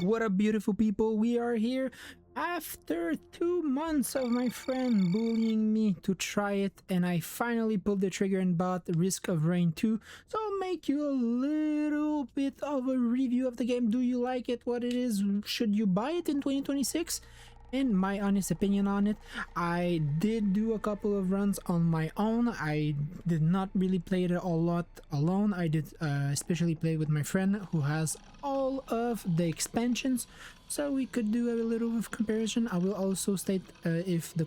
What up, beautiful people? We are here after 2 months of my friend bullying me to try it, and I finally pulled the trigger and bought Risk of Rain 2. So I'll make you a little bit of a review of the game. Do you like it? What it is? Should you buy it in 2026? In my honest opinion on it, I did do a couple of runs on my own. I did not really play it a lot alone. I did especially play with my friend who has all of the expansions, so we could do a little of comparison. I will also state if the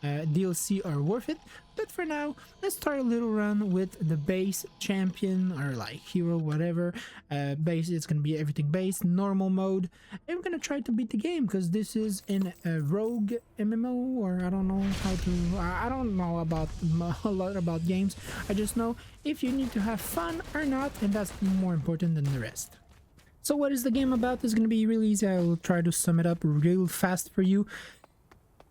DLC are worth it. But for now, let's start a little run with the base champion or like hero, whatever. Base, it's gonna be everything base, normal mode. And we're gonna try to beat the game because this is in a rogue MMO, or I don't know how to. I don't know about a lot about games. I just know if you need to have fun or not, and that's more important than the rest. So what is the game about? It's gonna be really easy. I will try to sum it up real fast for you.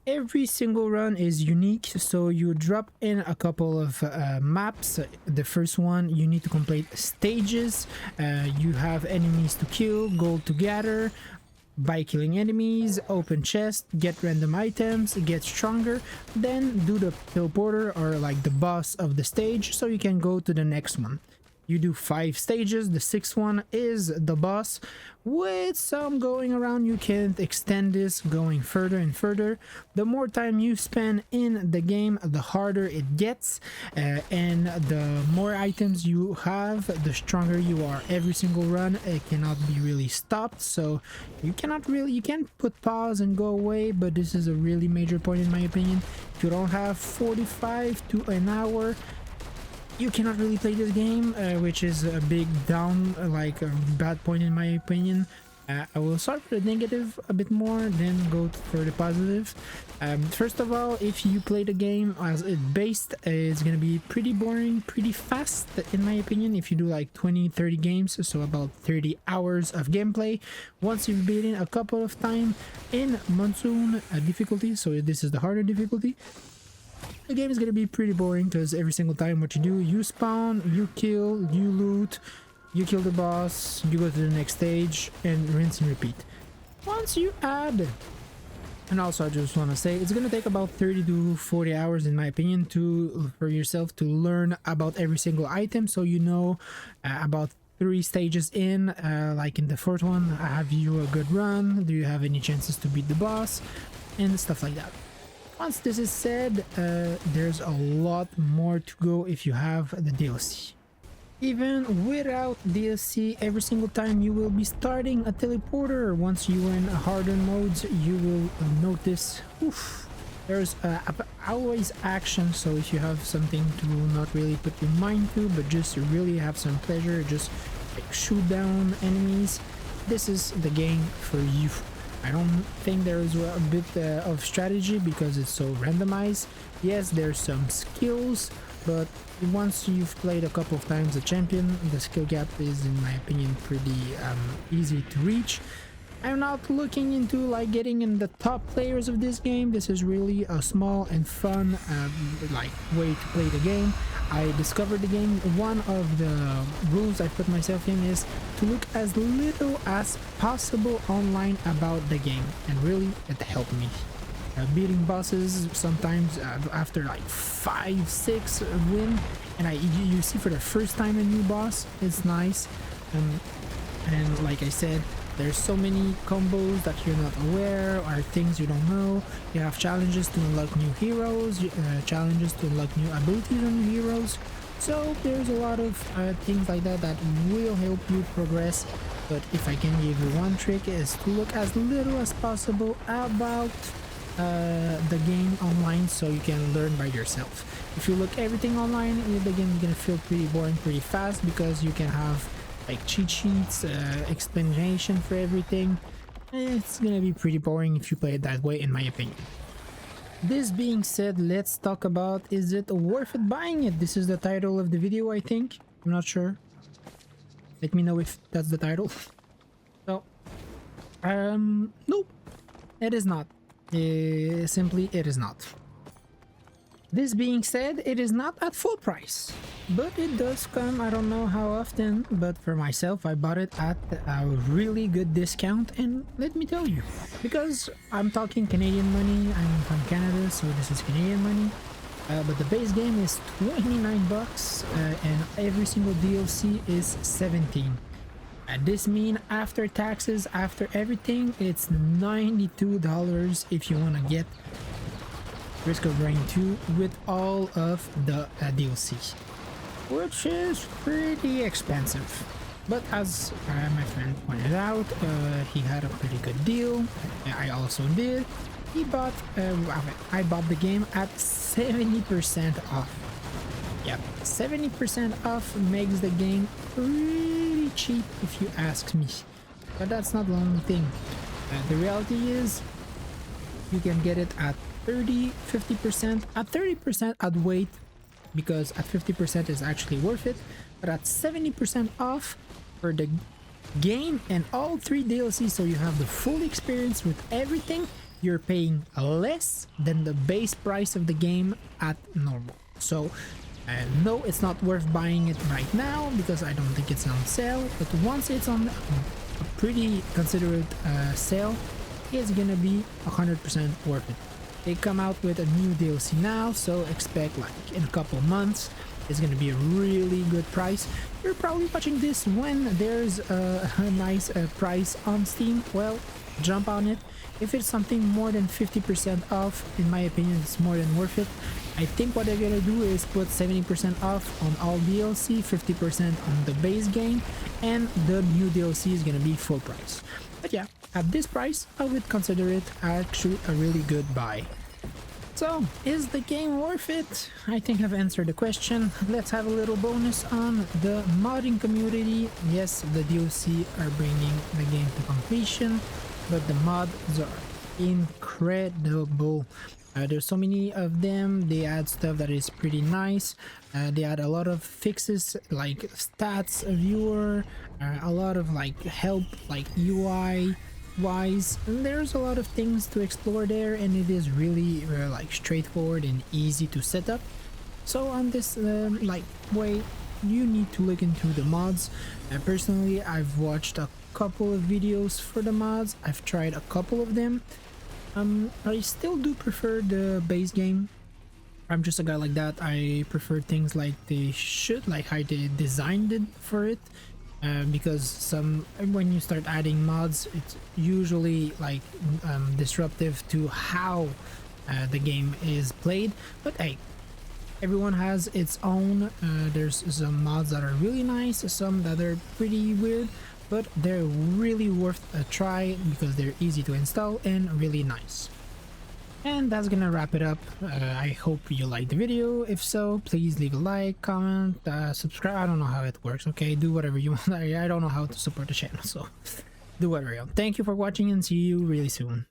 Every single run is unique, so you drop in a couple of maps. The first one, you need to complete stages. You have enemies to kill, gold to gather by killing enemies, open chest, get random items, get stronger, then do the teleporter or like the boss of the stage so you can go to the next one. You do 5 stages. The 6th one is the boss. With some going around, you can extend this going further and further. The more time you spend in the game, the harder it gets, and the more items you have, the stronger you are. Every single run, it cannot be really stopped, so you can't put pause and go away, but this is a really major point in my opinion. If you don't have 45 to an hour, you cannot really play this game, which is a big down, like a bad point in my opinion. I will start with the negative a bit more, then go for the positive. First of all, if you play the game as it based, it's gonna be pretty boring, pretty fast in my opinion. If you do like 20-30 games, so about 30 hours of gameplay, once you've beaten a couple of times in monsoon difficulty, so this is the harder difficulty, the game is gonna be pretty boring because every single time what you do, you spawn, you kill, you loot, you kill the boss, you go to the next stage, and rinse and repeat. Once you add, and also I just want to say, it's gonna take about 30 to 40 hours in my opinion for yourself to learn about every single item, so you know about 3 stages in, like in the 4th one, have you a good run, do you have any chances to beat the boss, and stuff like that. Once this is said, there's a lot more to go if you have the DLC. Even without DLC, every single time you will be starting a teleporter. Once you are in harder modes, you will notice, there's always action, so if you have something to not really put your mind to, but just really have some pleasure, just like shoot down enemies, this is the game for you. I don't think there is a bit of strategy because it's so randomized. Yes, there's some skills, but once you've played a couple of times a champion, the skill gap is, in my opinion, pretty easy to reach. I'm not looking into like getting in the top players of this game. This is really a small and fun like way to play the game. I discovered the game. One of the rules I put myself in is to look as little as possible online about the game, and really it helped me. Beating bosses sometimes after like 5-6 win, and you see for the first time a new boss, it's nice. And like I said, there's so many combos that you're not aware, or things you don't know. You have challenges to unlock new heroes, challenges to unlock new abilities on new heroes. So there's a lot of things like that that will help you progress. But if I can give you one trick, is to look as little as possible about the game online, so you can learn by yourself. If you look everything online, the game is gonna feel pretty boring pretty fast, because you can have like cheat sheets, explanation for everything. It's gonna be pretty boring if you play it that way, in my opinion. This being said, let's talk about, is it worth it buying it? This is the title of the video, I think. I'm not sure. Let me know if that's the title. So, nope, it is not. Simply, it is not. This being said, it is not at full price. but it does come. I don't know how often, but for myself, I bought it at a really good discount. And let me tell you, because I'm talking Canadian money, I'm from Canada, so this is Canadian money. But the base game is 29 bucks, and every single DLC is 17. And this means after taxes, after everything, it's $92 if you want to get Risk of Rain 2 with all of the DLCs, which is pretty expensive. But as my friend pointed out, he had a pretty good deal. I also did. I bought the game at 70% off. Yep, 70% off makes the game pretty cheap if you ask me. But that's not the only thing. The reality is you can get it at 30, 50%. At 30% I'd wait, because at 50% is actually worth it. But at 70% off for the game and all 3 DLCs, so you have the full experience with everything, you're paying less than the base price of the game at normal. So no, it's not worth buying it right now because I don't think it's on sale, but once it's on a pretty considerate sale, it's gonna be 100% worth it. They come out with a new DLC now, so expect like in a couple months it's gonna be a really good price. You're probably watching this when there's a nice price on Steam. Well, jump on it. If it's something more than 50% off, in my opinion, it's more than worth it. I think what they're gonna do is put 70% off on all DLC, 50% on the base game, and the new DLC is gonna be full price. But yeah, at this price, I would consider it actually a really good buy. So, is the game worth it? I think I've answered the question. Let's have a little bonus on the modding community. Yes, the DLC are bringing the game to completion, but the mods are incredible. There's so many of them. They add stuff that is pretty nice. They add a lot of fixes like stats viewer, a lot of like help like UI wise, and there's a lot of things to explore there, and it is really like straightforward and easy to set up. So on this like way, you need to look into the mods. Personally, I've watched a couple of videos for the mods. I've tried a couple of them. I still do prefer the base game. I'm just a guy like that. I prefer things like they should, like how they designed it for it. Because when you start adding mods, it's usually like disruptive to how the game is played. But hey, everyone has its own. There's some mods that are really nice, some that are pretty weird, but they're really worth a try because they're easy to install and really nice. And that's gonna wrap it up. I hope you liked the video. If so, please leave a like, comment, subscribe. I don't know how it works. Okay, do whatever you want. I don't know how to support the channel, so do whatever you want. Thank you for watching and see you really soon.